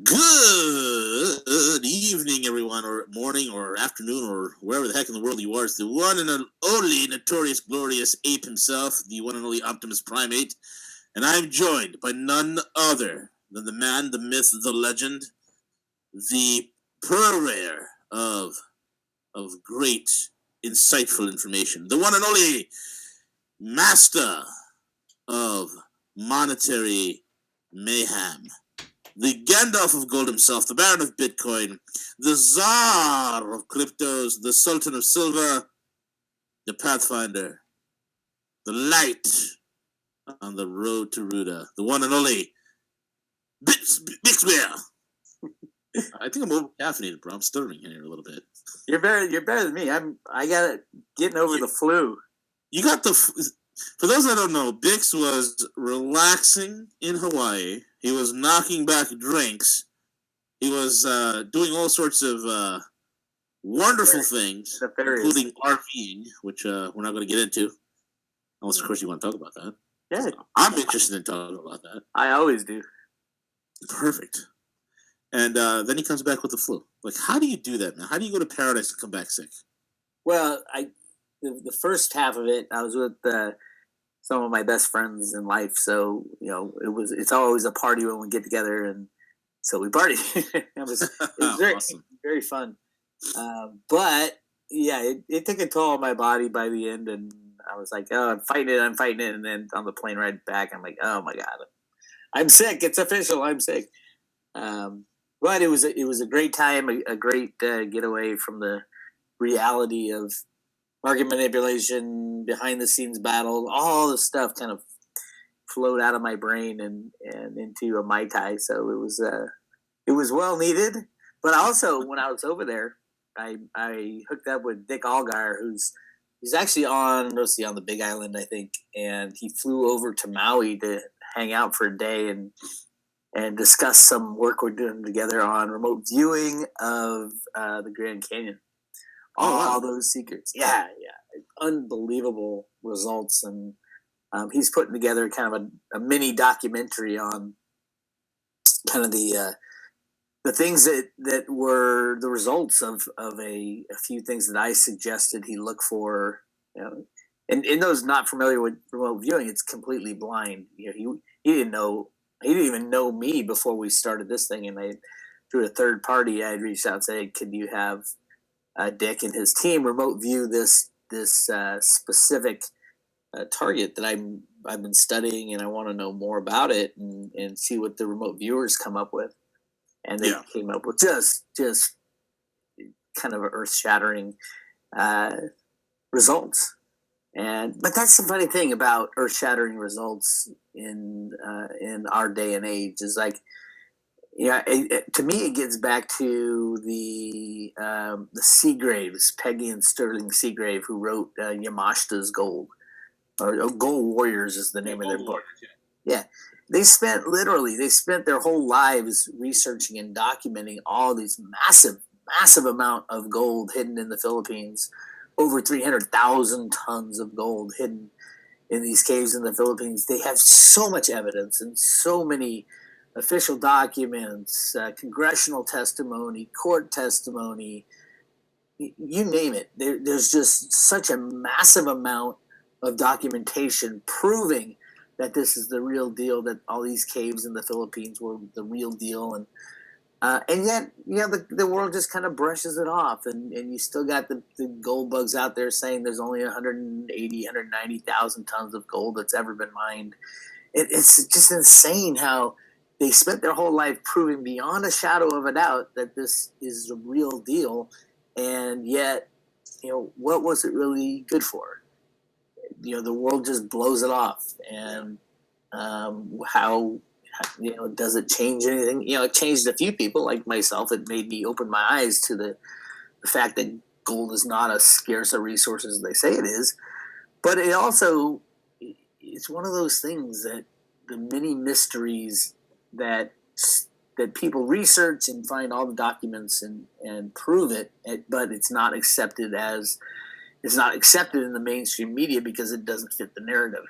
Good evening, everyone, or morning, or afternoon, or wherever the heck in the world you are. It's the one and only notorious, glorious ape himself, the one and only Optimus Primate, and I'm joined by none other than the man, the myth, the legend, the purveyor of great, insightful information, the one and only master of monetary mayhem, the Gandalf of gold himself, the Baron of Bitcoin, the Tsar of cryptos, the Sultan of silver, the Pathfinder, the light on the road to Ruda, the one and only Bix Weir. I think I'm over caffeinated, bro. I'm stuttering here a little bit. You're better than me. I got it getting over the flu. You got the. For those that don't know, Bix was relaxing in Hawaii. He was knocking back drinks. He was doing all sorts of wonderful things, including RVing, which we're not going to get into, unless, of course, you want to talk about that. Yeah. So I'm interested in talking about that. I always do. Perfect. And then he comes back with the flu. Like, how do you do that, man? How do you go to paradise and come back sick? Well, the first half of it, I was with some of my best friends in life, so it's always a party when we get together, and so we party. it was very, awesome. Very fun. But yeah, it took a toll on my body by the end, and I was like, oh, I'm fighting it, and then on the plane ride back, I'm like, oh my god, I'm sick. It's official. I'm sick. But it was a great time, a great getaway from the reality of market manipulation, behind the scenes battle, all the stuff kind of flowed out of my brain and into a Mai Tai. So it was well needed. But also when I was over there, I hooked up with Dick Allgaier, he's actually on the Big Island, I think, and he flew over to Maui to hang out for a day and discuss some work we're doing together on remote viewing of the Grand Canyon. All those secrets. Yeah. Unbelievable results. And he's putting together kind of a mini documentary on kind of the things that were the results of a few things that I suggested he look for. And in those not familiar with remote viewing, it's completely blind. He didn't know. He didn't even know me before we started this thing, and through a third party, I had reached out and said, hey, could you have Dick and his team remote view this specific target that I've been studying, and I want to know more about it and see what the remote viewers come up with. And they came up with just kind of earth-shattering results. But that's the funny thing about earth-shattering results in our day and age is like, to me it gets back to the Seagraves, Peggy and Sterling Seagrave, who wrote Yamashita's Gold, or Gold Warriors is the name of their book. Yeah, they spent their whole lives researching and documenting all these massive amount of gold hidden in the Philippines. Over 300,000 tons of gold hidden in these caves in the Philippines. They have so much evidence and so many official documents, congressional testimony, court testimony, you name it. There's just such a massive amount of documentation proving that this is the real deal, that all these caves in the Philippines were the real deal. And yet, the world just kind of brushes it off, and you still got the gold bugs out there saying there's only 190,000 tons of gold that's ever been mined. It's just insane how they spent their whole life proving beyond a shadow of a doubt that this is a real deal, and yet, what was it really good for? The world just blows it off, and how... does it change anything? It changed a few people like myself. It made me open my eyes to the fact that gold is not as scarce a resource as they say it is. But it's one of those things that the many mysteries that people research and find all the documents and prove it, but it's not accepted in the mainstream media because it doesn't fit the narrative.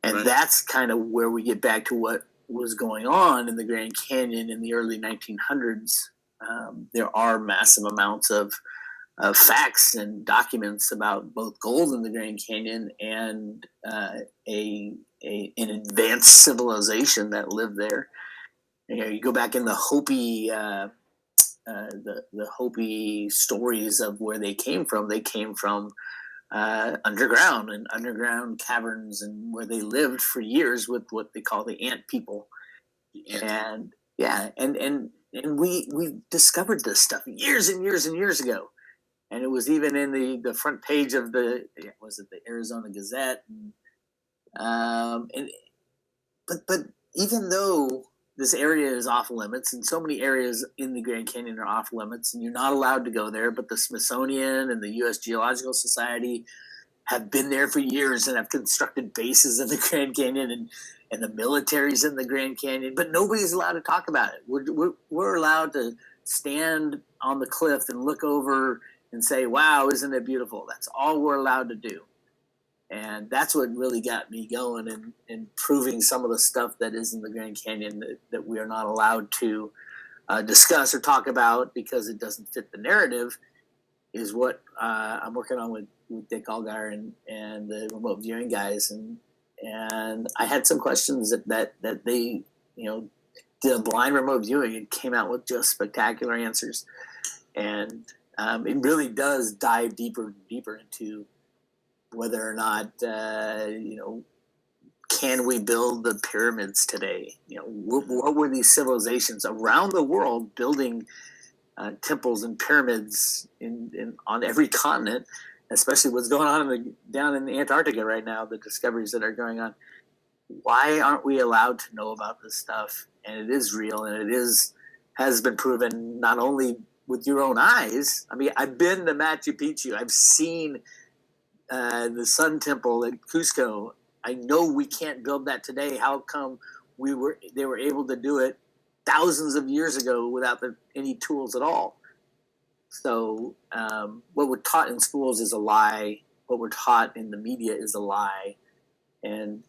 And that's kind of where we get back to what was going on in the Grand Canyon in the early 1900s, there are massive amounts of facts and documents about both gold in the Grand Canyon and an advanced civilization that lived there. You go back in the Hopi the Hopi stories of where they came from. They came from underground and underground caverns, and where they lived for years with what they call the ant people. And we discovered this stuff years and years and years ago, and it was even in the front page of the Arizona Gazette. But even though this area is off limits, and so many areas in the Grand Canyon are off limits, and you're not allowed to go there, but the Smithsonian and the U.S. Geological Society have been there for years and have constructed bases in the Grand Canyon, and the military's in the Grand Canyon, but nobody's allowed to talk about it. We're allowed to stand on the cliff and look over and say, wow, isn't it beautiful? That's all we're allowed to do. And that's what really got me going and proving some of the stuff that is in the Grand Canyon that we are not allowed to discuss or talk about because it doesn't fit the narrative, is what I'm working on with Dick Allgaier and the remote viewing guys. And I had some questions that they, did a blind remote viewing and came out with just spectacular answers. And it really does dive deeper and deeper into whether or not, can we build the pyramids today? What were these civilizations around the world building temples and pyramids on every continent, especially what's going on down in Antarctica right now, the discoveries that are going on? Why aren't we allowed to know about this stuff? And it is real, and has been proven not only with your own eyes. I mean, I've been to Machu Picchu. I've seen the Sun Temple at Cusco. I know we can't build that today. How come they were able to do it thousands of years ago without any tools at all? So what we're taught in schools is a lie. What we're taught in the media is a lie. And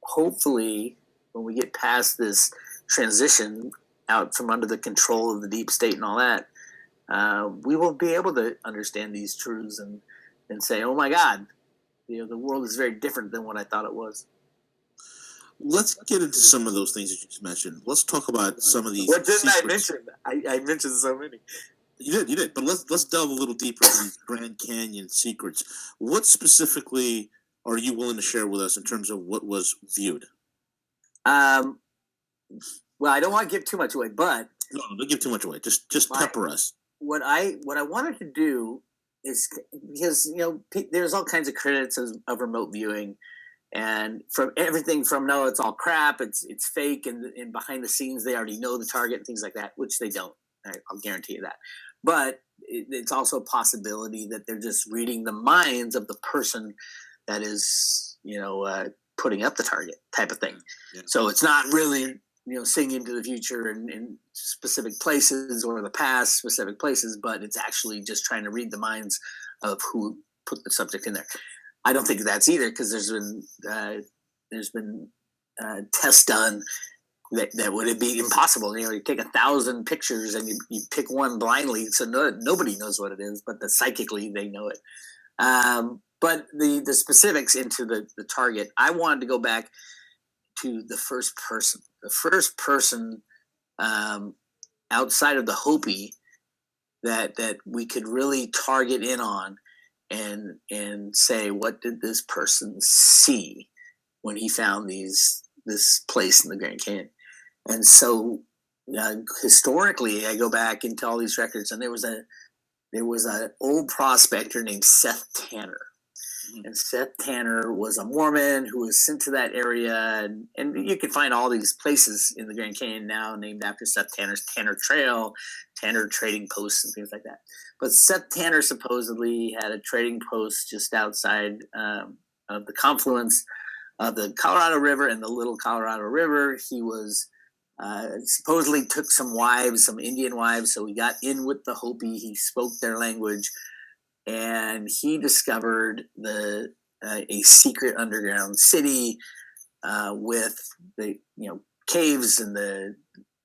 hopefully, when we get past this transition out from under the control of the deep state and all that, we will be able to understand these truths and say, oh my God, the world is very different than what I thought it was. Let's get into some of those things that you just mentioned. Let's talk about some of these. What didn't secrets. I mention? I mentioned so many. You did. But let's delve a little deeper into these Grand Canyon secrets. What specifically are you willing to share with us in terms of what was viewed? Well, I don't want to give too much away, but no, don't give too much away. Just pepper us. What I wanted to do is, because there's all kinds of critics of remote viewing, and from everything from no, it's all crap, it's fake, and behind the scenes they already know the target and things like that, which they don't. I'll guarantee you that. But it's also a possibility that they're just reading the minds of the person that is putting up the target, type of thing. Yeah. So it's not really seeing into the future in specific places or the past specific places, but it's actually just trying to read the minds of who put the subject in there. I don't think that's either, because there's been tests done that would be impossible. You take 1,000 pictures and you pick one blindly, so nobody knows what it is, but psychically they know it. But the specifics into the target, I wanted to go back to the first person. The first person outside of the Hopi that we could really target in on and say, what did this person see when he found this place in the Grand Canyon? And so historically, I go back into all these records, and there was an old prospector named Seth Tanner. And Seth Tanner was a Mormon who was sent to that area, and you can find all these places in the Grand Canyon now named after Seth Tanner's Tanner Trail, Tanner Trading Posts, and things like that. But Seth Tanner supposedly had a trading post just outside of the confluence of the Colorado River and the Little Colorado River. He was supposedly took some Indian wives, so he got in with the Hopi. He spoke their language. And he discovered a secret underground city with the caves and the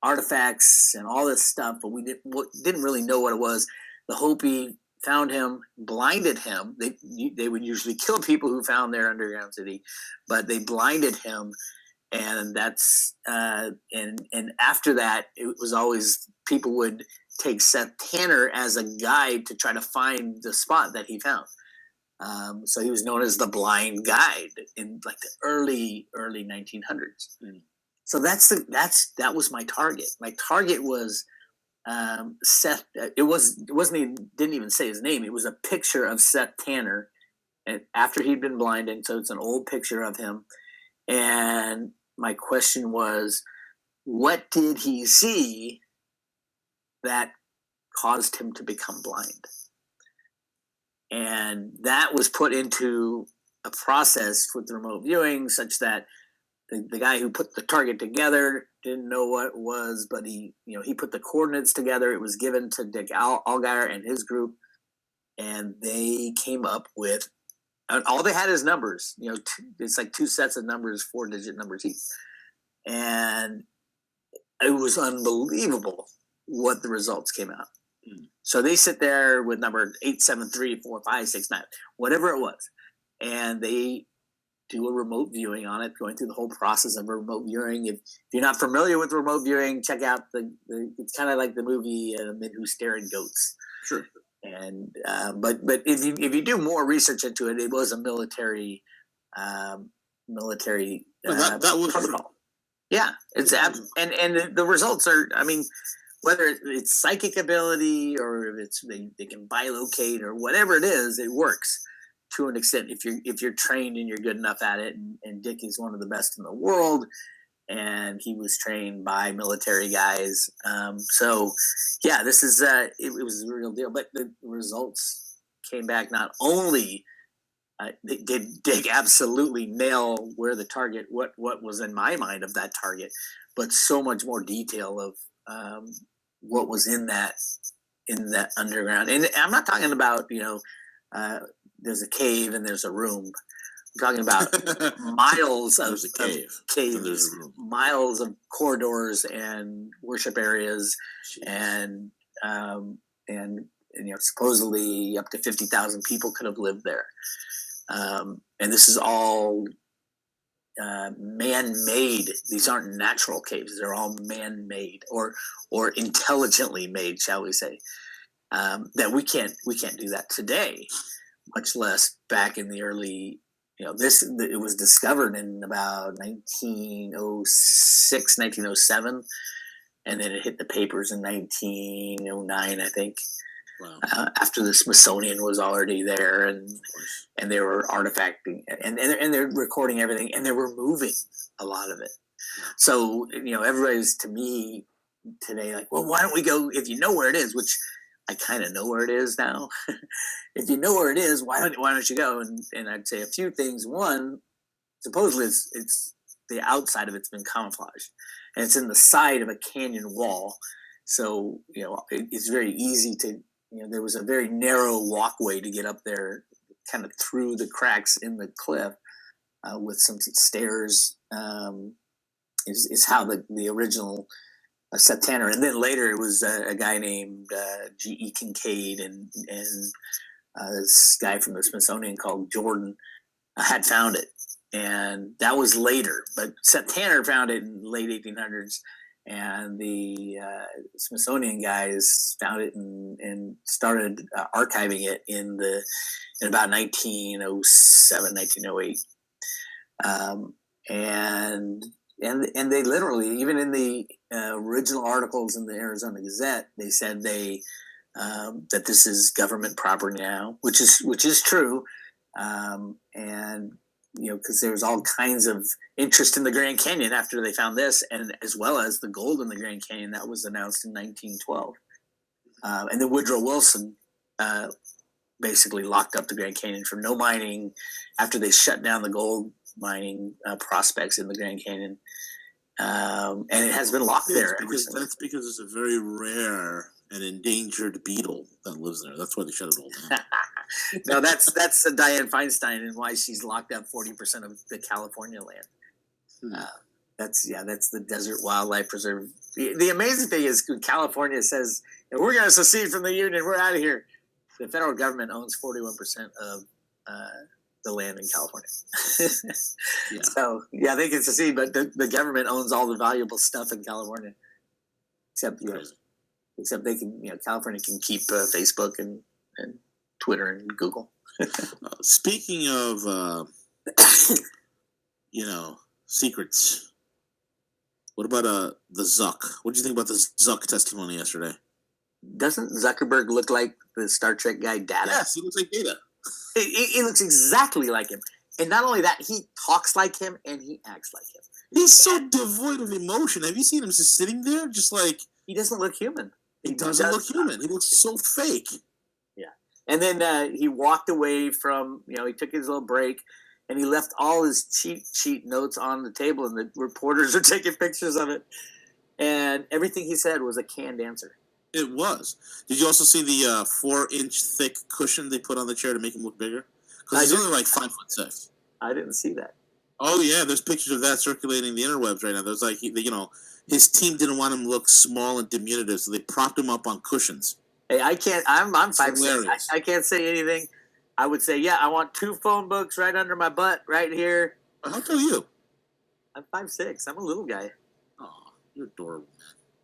artifacts and all this stuff, but we didn't really know what it was. The Hopi found him, blinded him. They would usually kill people who found their underground city, but they blinded him, and that's and after that, it was always people would take Seth Tanner as a guide to try to find the spot that he found. So he was known as the blind guide in like the early 1900s. So that was my target. My target was Seth. Didn't even say his name. It was a picture of Seth Tanner, and after he'd been blinded. So it's an old picture of him. And my question was, what did he see that caused him to become blind? And that was put into a process with remote viewing, such that the guy who put the target together didn't know what it was, but he put the coordinates together. It was given to Dick Allgaier and his group, and they came up with, all they had is numbers. It's like two sets of numbers, 4-digit numbers each, and it was unbelievable what the results came out. So they sit there with number 8734569, whatever it was, and they do a remote viewing on it, going through the whole process of remote viewing. If you're not familiar with remote viewing, check out it's kind of like the movie Men Who Stare at Goats. Sure. And but if you do more research into it, it was a military that was protocol. Yeah, it's and the results are, I mean, whether it's psychic ability or if it's they can bilocate or whatever it is, it works to an extent if you're trained and you're good enough at it. And Dick is one of the best in the world, and he was trained by military guys. So yeah, this is it was a real deal. But the results came back. Not only did Dick absolutely nail where the target, what was in my mind of that target, but so much more detail of what was in that underground. And I'm not talking about there's a cave and there's a room. I'm talking about miles of caves, miles of corridors and worship areas, and supposedly up to 50,000 people could have lived there. And this is all man-made. These aren't natural caves; they're all man-made or intelligently made, shall we say? That we can't do that today, much less back in the early. It was discovered in about 1906, 1907, and then it hit the papers in 1909, I think. Wow. After the Smithsonian was already there, and they were artifacting, and they're recording everything, and they were moving a lot of it. So everybody's, to me today, like, well, why don't we go, if you know where it is, which I kind of know where it is now. If you know where it is, why don't you go? And I'd say a few things. One, supposedly it's the outside of it's been camouflaged, and it's in the side of a canyon wall. So it's very easy to. There was a very narrow walkway to get up there, kind of through the cracks in the cliff, with some stairs. Is how the original Seth Tanner, and then later it was a guy named G.E. Kincaid and this guy from the Smithsonian called Jordan had found it, and that was later. But Seth Tanner found it in the late 1800s. And the Smithsonian guys found it and started archiving it in about 1907, 1908. And they literally, even in the original articles in the Arizona Gazette, they said that this is government property now, which is true. And because there was all kinds of interest in the Grand Canyon after they found this, and as well as the gold in the Grand Canyon that was announced in 1912. And then Woodrow Wilson basically locked up the Grand Canyon for no mining after they shut down the gold mining prospects in the Grand Canyon. And it has been locked there. That's because it's a very rare and endangered beetle that lives there. That's why they shut it all down. No, that's Dianne Feinstein and why she's locked up 40% of the California land. That's the Desert Wildlife Preserve. The amazing thing is California says we're going to secede from the union. We're out of here. The federal government owns 41% of the land in California. Yeah. So they can secede, but the government owns all the valuable stuff in California. Except they can, California can keep Facebook and Twitter and Google. Speaking of, secrets. What about the Zuck? What do you think about the Zuck testimony yesterday? Doesn't Zuckerberg look like the Star Trek guy Data? Yes, he looks like Data. He looks exactly like him. And not only that, he talks like him and he acts like him. He's so devoid of emotion. Have you seen him just sitting there? Just like... He doesn't look human. He doesn't look human. He looks so fake. Yeah. And then he walked away from, he took his little break and he left all his cheat sheet notes on the table and the reporters are taking pictures of it. And everything he said was a canned answer. It was. Did you also see the 4-inch thick cushion they put on the chair to make him look bigger? Because he's only like 5'6". I didn't see that. Oh yeah, there's pictures of that circulating the interwebs right now. There's like his team didn't want him to look small and diminutive, so they propped him up on cushions. Hey, I can't. I'm 5'6". I can't say anything. I would say, I want 2 phone books right under my butt, right here. How tall are you? I'm 5'6". I'm a little guy. Oh, you're adorable,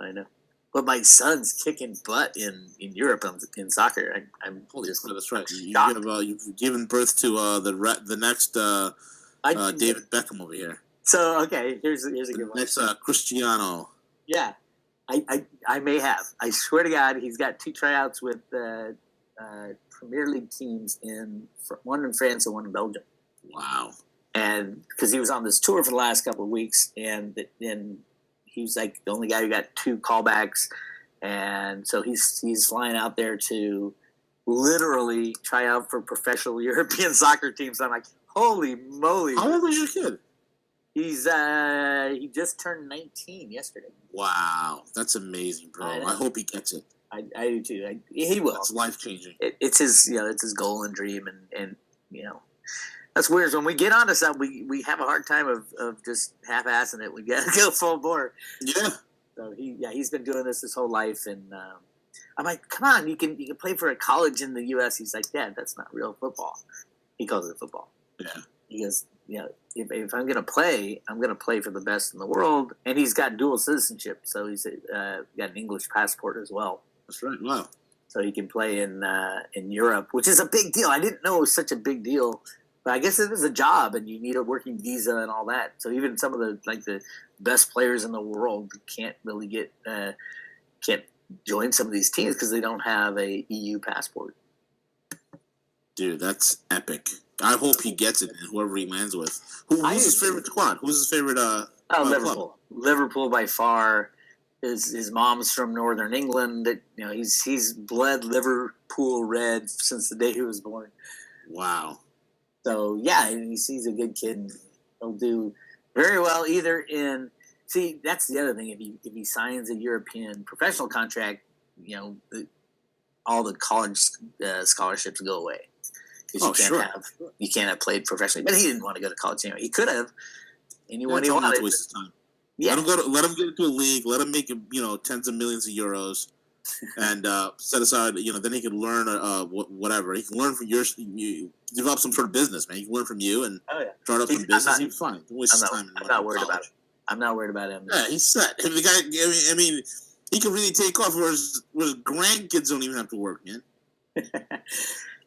man. I know. But my son's kicking butt in Europe in soccer. I'm just that's right. You've given birth to the next David Beckham over here. So here's a good one. Next Cristiano. Yeah, I may have. I swear to God, he's got 2 tryouts with Premier League teams one in France and one in Belgium. Wow. And because he was on this tour for the last couple of weeks, and he was like the only guy who got 2 callbacks, and so he's flying out there to literally try out for professional European soccer teams. I'm like, holy moly! How old is your kid? He just turned 19 yesterday. Wow, that's amazing, bro. I hope he gets it. I do too. He will. It's life changing. It's his goal and dream, and that's weird. When we get onto something, we have a hard time of just half-assing it. We got to go full bore. Yeah. So he's been doing this his whole life, and I'm like, come on, you can play for a college in the U.S. He's like, Dad, that's not real football. He calls it football. Yeah. He goes, if I'm gonna play, I'm gonna play for the best in the world, and he's got dual citizenship, so he's got an English passport as well. That's right. Wow. So he can play in Europe, which is a big deal. I didn't know it was such a big deal. But I guess it is a job, and you need a working visa and all that. So even some of the best players in the world can't really can't join some of these teams because they don't have a EU passport. Dude, that's epic. I hope he gets it, and whoever he lands with. Who's his favorite squad? Who's his favorite? Liverpool. Club? Liverpool by far. His mom's from Northern England. He's bled Liverpool red since the day he was born. Wow. So, he's a good kid. He'll do very well either in – see, that's the other thing. If he signs a European professional contract, all the college scholarships go away. You can't have played professionally. But he didn't want to go to college anyway. He could have. And he wanted to waste his time. Yeah. Let him get into a league. Let him make tens of millions of euros. And set aside, then he can learn whatever. He can learn from you develop some sort of business, man. He can learn from you and start up some business. He's fine. I'm not worried about it. I'm not worried about him. Yeah, he's set. If the guy, I mean, he can really take off where his grandkids don't even have to work, man.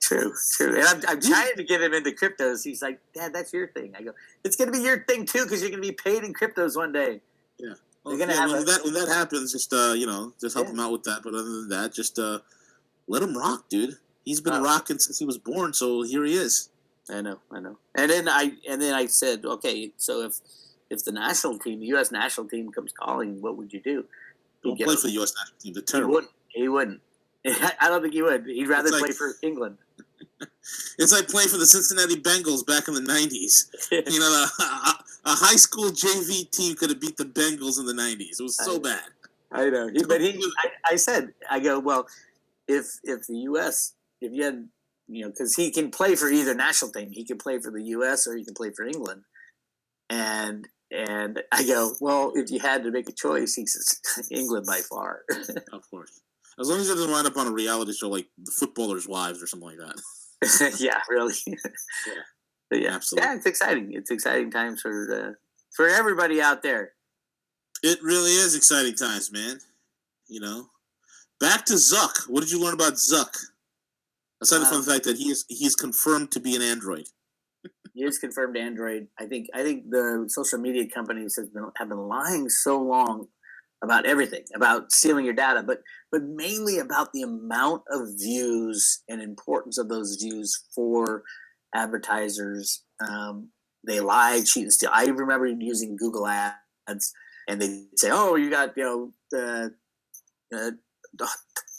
True. And I'm trying to get him into cryptos. He's like, Dad, that's your thing. I go, it's going to be your thing, too, because you're going to be paid in cryptos one day. Yeah. Well, when that happens, just help him out with that. But other than that, just let him rock, dude. He's been rocking since he was born, so here he is. I know. And then I said, okay, so if the national team, the U.S. national team comes calling, what would you do? Don't play for the U.S. national team. They're terrible. He wouldn't. I don't think he would. He'd rather play for England. It's like playing for the Cincinnati Bengals back in the 90s. A high school JV team could have beat the Bengals in the 90s. It was so bad. I know. I said, well, if the U.S., if you had, because he can play for either national team. He can play for the U.S. or he can play for England. And And I go, well, if you had to make a choice, he says, England by far. Of course. As long as it doesn't wind up on a reality show like The Footballers' Wives or something like that. Yeah, really. Yeah, absolutely. Yeah, it's exciting. It's exciting times for everybody out there. It really is exciting times, man. You know. Back to Zuck. What did you learn about Zuck? Aside from the fact that he's confirmed to be an android. He is confirmed android. I think the social media companies have been lying so long about everything, about stealing your data, but mainly about the amount of views and importance of those views for advertisers. They lie, cheat, and steal. I remember using Google Ads, and they say, "Oh, you got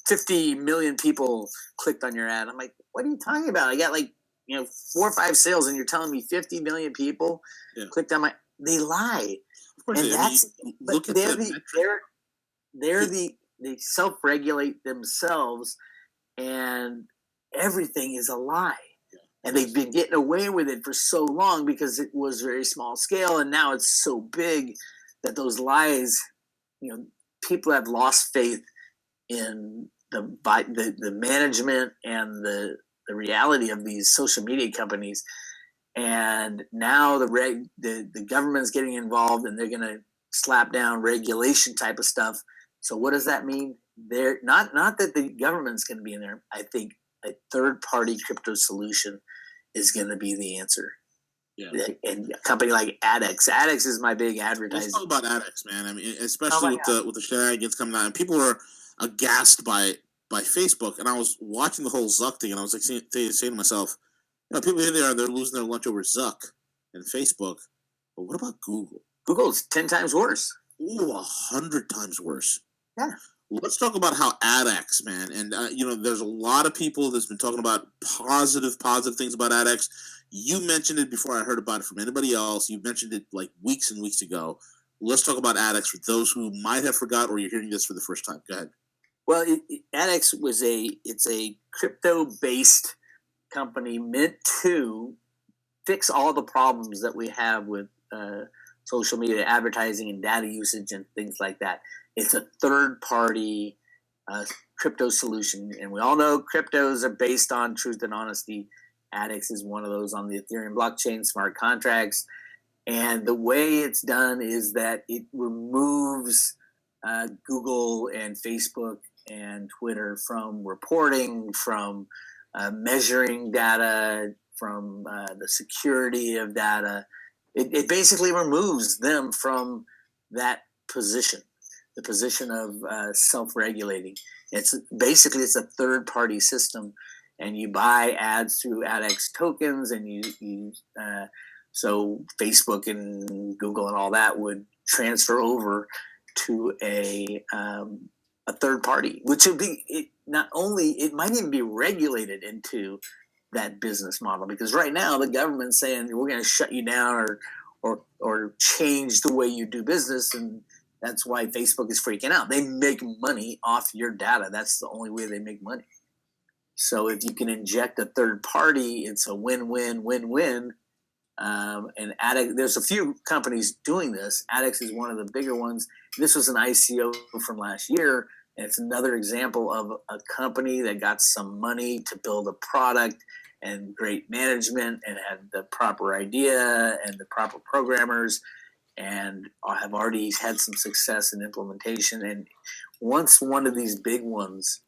50 million people clicked on your ad." I'm like, "What are you talking about? I got 4 or 5 sales, and you're telling me 50 million people clicked on my." They lie, and that's but they self-regulate themselves, and everything is a lie. And they've been getting away with it for so long because it was very small scale, and now it's so big that those lies, people have lost faith in the management and the reality of these social media companies. And now the government's getting involved, and they're going to slap down regulation type of stuff. So what does that mean? They're not that the government's going to be in there. I think a third-party crypto solution is going to be the answer. Yeah. And a company like ADX. ADX is my big advertising. Let's talk about ADX, man. I mean, especially with the shenanigans coming out, and people were aghast by Facebook. And I was watching the whole Zuck thing, and I was like saying to myself, people here they're losing their lunch over Zuck and Facebook. But what about Google? Google's 10 times worse. Ooh, 100 times worse. Yeah. Let's talk about how ADX, man, and there's a lot of people that's been talking about positive things about ADX. You mentioned it before I heard about it from anybody else. You mentioned it like weeks and weeks ago. Let's talk about ADX for those who might have forgot or you're hearing this for the first time. Go ahead. Well, ADX it's a crypto-based company meant to fix all the problems that we have with social media advertising and data usage and things like that. It's a third-party crypto solution, and we all know cryptos are based on truth and honesty. ADX is one of those on the Ethereum blockchain, smart contracts. And the way it's done is that it removes Google and Facebook and Twitter from reporting, from measuring data, from the security of data. It basically removes them from that position, the position of self-regulating. It's a third-party system, and you buy ads through ADX tokens, and so Facebook and Google and all that would transfer over to a third party, which would be it might even be regulated into that business model, because right now the government's saying we're going to shut you down or change the way you do business, and that's why Facebook is freaking out. They make money off your data. That's the only way they make money. So if you can inject a third party, it's a win-win-win-win. And ADX, there's a few companies doing this. ADX is one of the bigger ones. This was an ICO from last year, and it's another example of a company that got some money to build a product and great management and had the proper idea and the proper programmers, and have already had some success in implementation. And once one of these big ones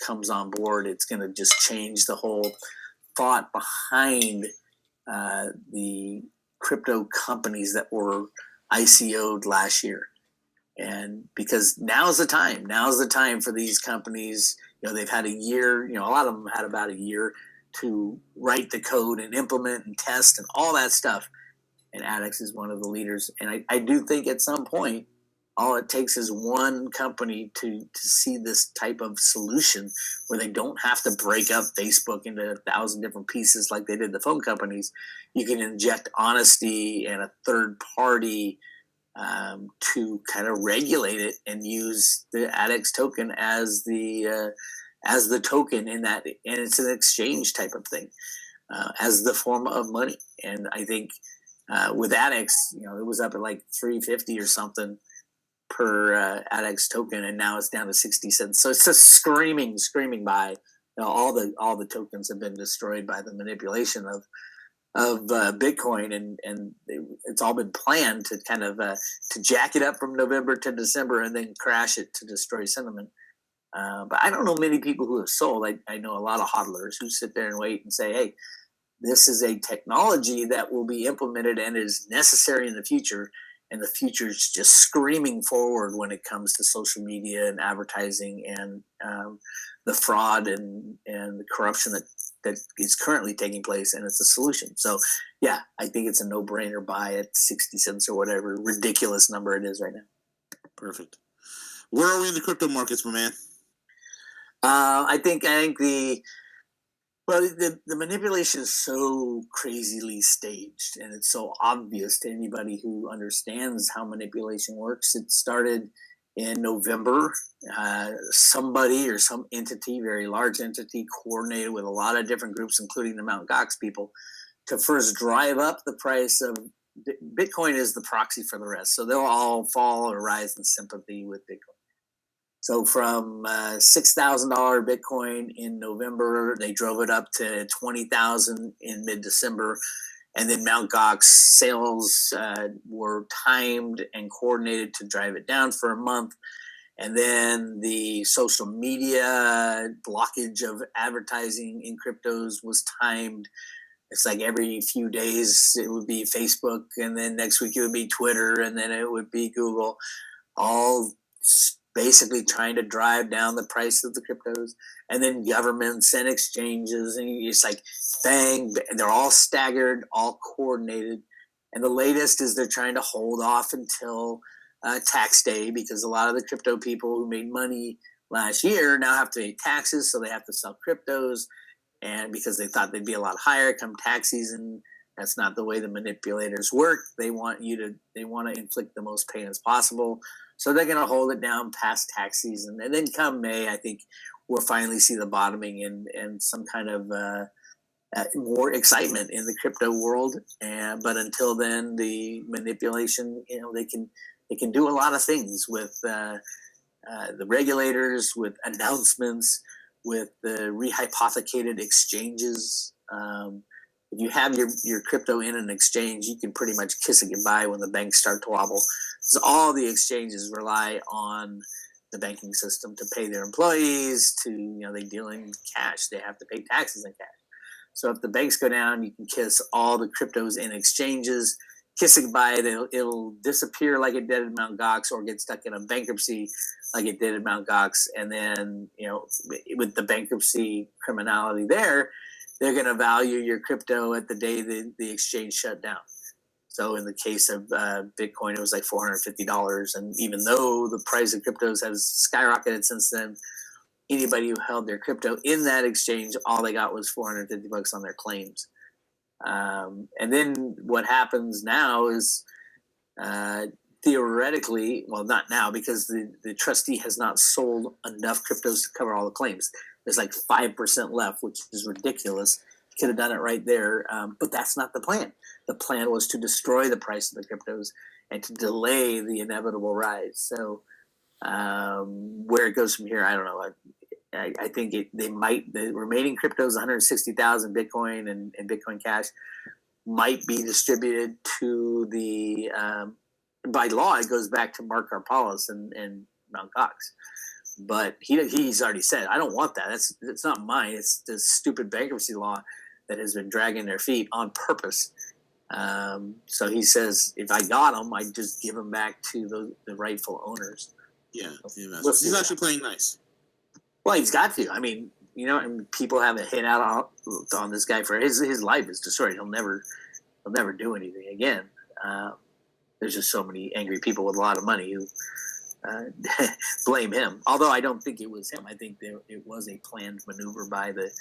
comes on board, it's going to just change the whole thought behind the crypto companies that were ICO'd last year. And because now's the time for these companies. They've had a year, a lot of them had about a year to write the code and implement and test and all that stuff. And ADX is one of the leaders. And I do think at some point, all it takes is one company to see this type of solution where they don't have to break up Facebook into 1,000 different pieces like they did the phone companies. You can inject honesty and a third party to kind of regulate it and use the ADX token as the token in that, and it's an exchange type of thing as the form of money. And I think With ADX, it was up at like 350 or something per ADX token, and now it's down to 60 cents. So it's just screaming buy. All the tokens have been destroyed by the manipulation of Bitcoin, and it's all been planned to kind of to jack it up from November to December and then crash it to destroy sentiment. But I don't know many people who have sold. I know a lot of hodlers who sit there and wait and say, hey, this is a technology that will be implemented and is necessary in the future. And the future is just screaming forward when it comes to social media and advertising and the fraud and the corruption that is currently taking place. And it's a solution. So, yeah, I think it's a no-brainer buy at 60 cents or whatever ridiculous number it is right now. Perfect. Where are we in the crypto markets, my man? I think the manipulation is so crazily staged, and it's so obvious to anybody who understands how manipulation works. It started in November. Somebody or some entity, very large entity, coordinated with a lot of different groups, including the Mt. Gox people, to first drive up the price of Bitcoin. Is the proxy for the rest, so they'll all fall or rise in sympathy with Bitcoin. So from $6,000 Bitcoin in November, they drove it up to $20,000 in mid-December. And then Mt. Gox sales were timed and coordinated to drive it down for a month. And then the social media blockage of advertising in cryptos was timed. It's like every few days it would be Facebook, and then next week it would be Twitter, and then it would be Google, all basically trying to drive down the price of the cryptos. And then governments and exchanges, and it's like bang, they're all staggered, all coordinated. And the latest is they're trying to hold off until tax day, because a lot of the crypto people who made money last year now have to pay taxes, so they have to sell cryptos. And because they thought they'd be a lot higher come tax season, that's not the way the manipulators work. They want to inflict the most pain as possible. So they're going to hold it down past tax season. And then come May, I think we'll finally see the bottoming and some kind of more excitement in the crypto world. But until then, the manipulation, they can do a lot of things with the regulators, with announcements, with the rehypothecated exchanges. If you have your crypto in an exchange, you can pretty much kiss it goodbye when the banks start to wobble. So all the exchanges rely on the banking system to pay their employees, they deal in cash. They have to pay taxes in cash. So if the banks go down, you can kiss all the cryptos in exchanges, kiss it goodbye. It'll disappear like it did at Mt. Gox, or get stuck in a bankruptcy like it did at Mt. Gox. And then, with the bankruptcy criminality there, they're going to value your crypto at the day the exchange shut down. So in the case of Bitcoin, it was like $450. And even though the price of cryptos has skyrocketed since then, anybody who held their crypto in that exchange, all they got was $450 on their claims. And then what happens now is theoretically, well, not now, because the trustee has not sold enough cryptos to cover all the claims. There's like 5% left, which is ridiculous. Could have done it right there, but that's not the plan. The plan was to destroy the price of the cryptos and to delay the inevitable rise. So where it goes from here, I don't know. I think the remaining cryptos, 160,000 Bitcoin and Bitcoin Cash, might be distributed to the, by law, it goes back to Mark Karpalus and Mt. Gox. But he's already said, I don't want that. It's not mine. It's the stupid bankruptcy law that has been dragging their feet on purpose. So he says, if I got them, I'd just give them back to the rightful owners. Yeah, he's actually playing nice. Well, he's got to. I mean, and people have a hit out on this guy for his life is destroyed. He'll never do anything again. There's just so many angry people with a lot of money who blame him. Although I don't think it was him. I think it was a planned maneuver by the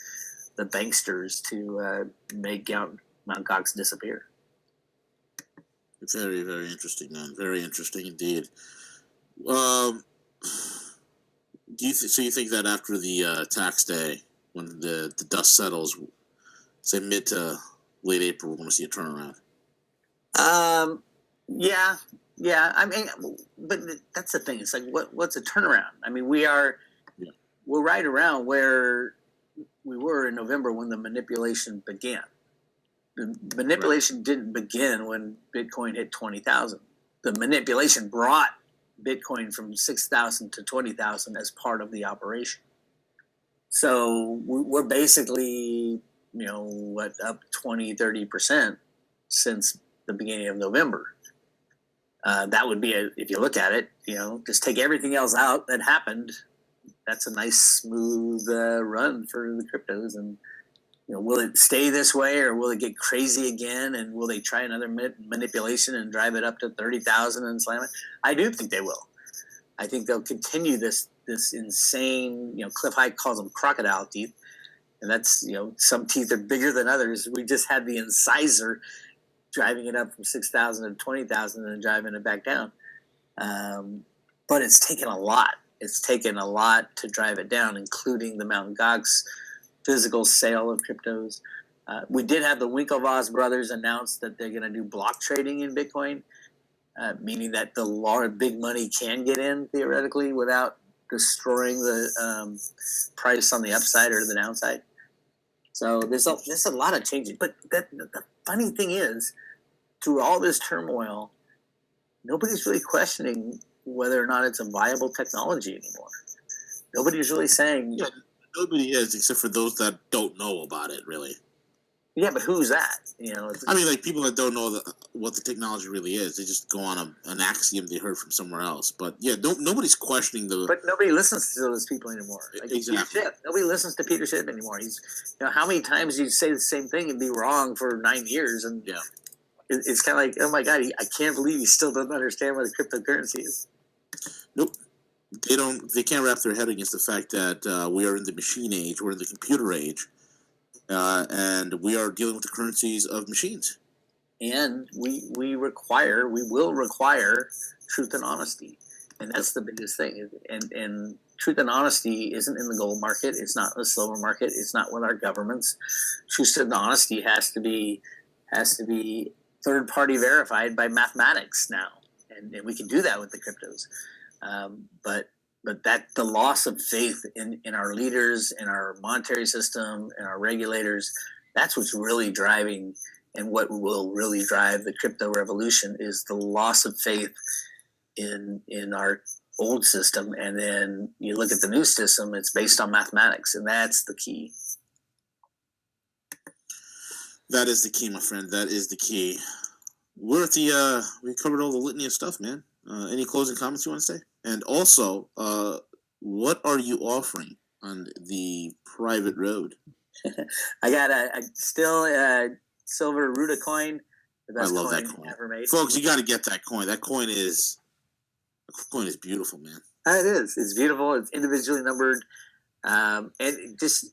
banksters to make Mt. Gox disappear. Very, very interesting, man. Very interesting indeed. So you think that after the tax day, when the dust settles, say mid to late April, we're going to see a turnaround? Yeah, yeah. I mean, but that's the thing. It's like, what's a turnaround? I mean, we're right around where we were in November when the manipulation began. The manipulation didn't begin when Bitcoin hit 20,000. The manipulation brought Bitcoin from 6,000 to 20,000 as part of the operation. So we're basically, up 20, 30% since the beginning of November. That would be, if you look at it, just take everything else out that happened. That's a nice smooth run for the cryptos. And will it stay this way, or will it get crazy again? And will they try another manipulation and drive it up to 30,000 and slam it? I do think they will. I think they'll continue this insane. Cliff High calls them crocodile teeth, and that's some teeth are bigger than others. We just had the incisor driving it up from 6,000 to 20,000 and driving it back down. But it's taken a lot. It's taken a lot to drive it down, including the Mt. Gox physical sale of cryptos. We did have the Winklevoss brothers announce that they're going to do block trading in Bitcoin, meaning that the big money can get in theoretically without destroying the price on the upside or the downside. So there's a lot of changes. But the funny thing is, through all this turmoil, nobody's really questioning whether or not it's a viable technology anymore. Nobody's really saying... Yeah, nobody is, except for those that don't know about it, really. Yeah, but who's that? I mean, like, people that don't know what the technology really is, they just go on an axiom they heard from somewhere else. But yeah, nobody's questioning the. But nobody listens to those people anymore. Like exactly. Nobody listens to Peter Schiff anymore. He's, how many times you say the same thing and be wrong for 9 years, and yeah, it's kind of like, oh my god, I can't believe he still doesn't understand what a cryptocurrency is. Nope. They can't wrap their head against the fact that we are in the machine age, we're in the computer age, and we are dealing with the currencies of machines. And we will require truth and honesty, and that's the biggest thing. And truth and honesty isn't in the gold market. It's not in the silver market. It's not with our governments. Truth and honesty has to be third party verified by mathematics now, and we can do that with the cryptos. But that the loss of faith in our leaders, in our monetary system, in our regulators, that's what's really driving, and what will really drive the crypto revolution is the loss of faith in our old system. And then you look at the new system, it's based on mathematics, and that's the key. That is the key, my friend. That is the key. We're at the we covered all the litany of stuff, man. Any closing comments you want to say? And also, what are you offering on the private road? I got a silver Ruta coin. The best I love coin that coin ever made. Folks, you got to get that coin. That coin is beautiful, man. It is. It's beautiful. It's individually numbered, and just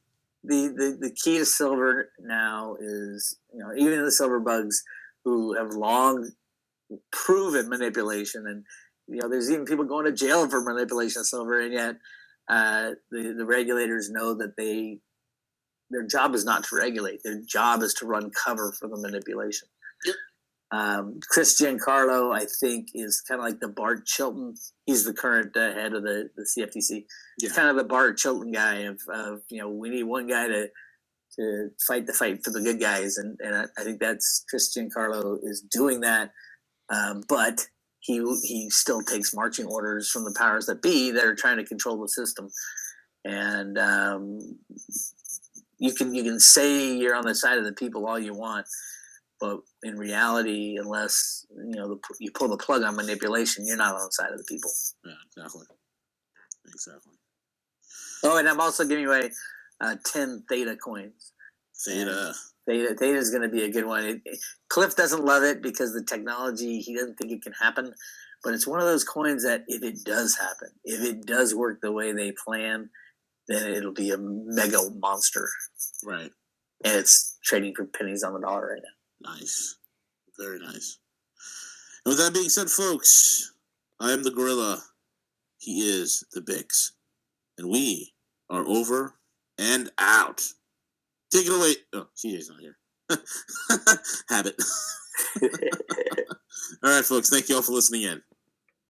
the key to silver now is, even the silver bugs who have long proven manipulation, and there's even people going to jail for manipulation of silver, and yet the regulators know that their job is not to regulate. Their job is to run cover for the manipulation. Yep. Chris Giancarlo, I think, is kind of like the Bart Chilton. He's the current head of the CFTC. He's kind of the Bart Chilton guy of we need one guy to fight the fight for the good guys, and I think that's Chris Giancarlo is doing that, but he still takes marching orders from the powers that be that are trying to control the system, and you can say you're on the side of the people all you want, but in reality, unless you pull the plug on manipulation, you're not on the side of the people. Yeah, exactly. Oh, and I'm also giving away 10 Theta coins. Theta is going to be a good one. Cliff doesn't love it because the technology, he doesn't think it can happen. But it's one of those coins that if it does happen, if it does work the way they plan, then it'll be a mega monster. Right. And it's trading for pennies on the dollar right now. Nice. Very nice. And with that being said, folks, I am the gorilla. He is the Bix. And we are over and out. Take it away. Oh, CJ's not here. Habit. All right, folks. Thank you all for listening in.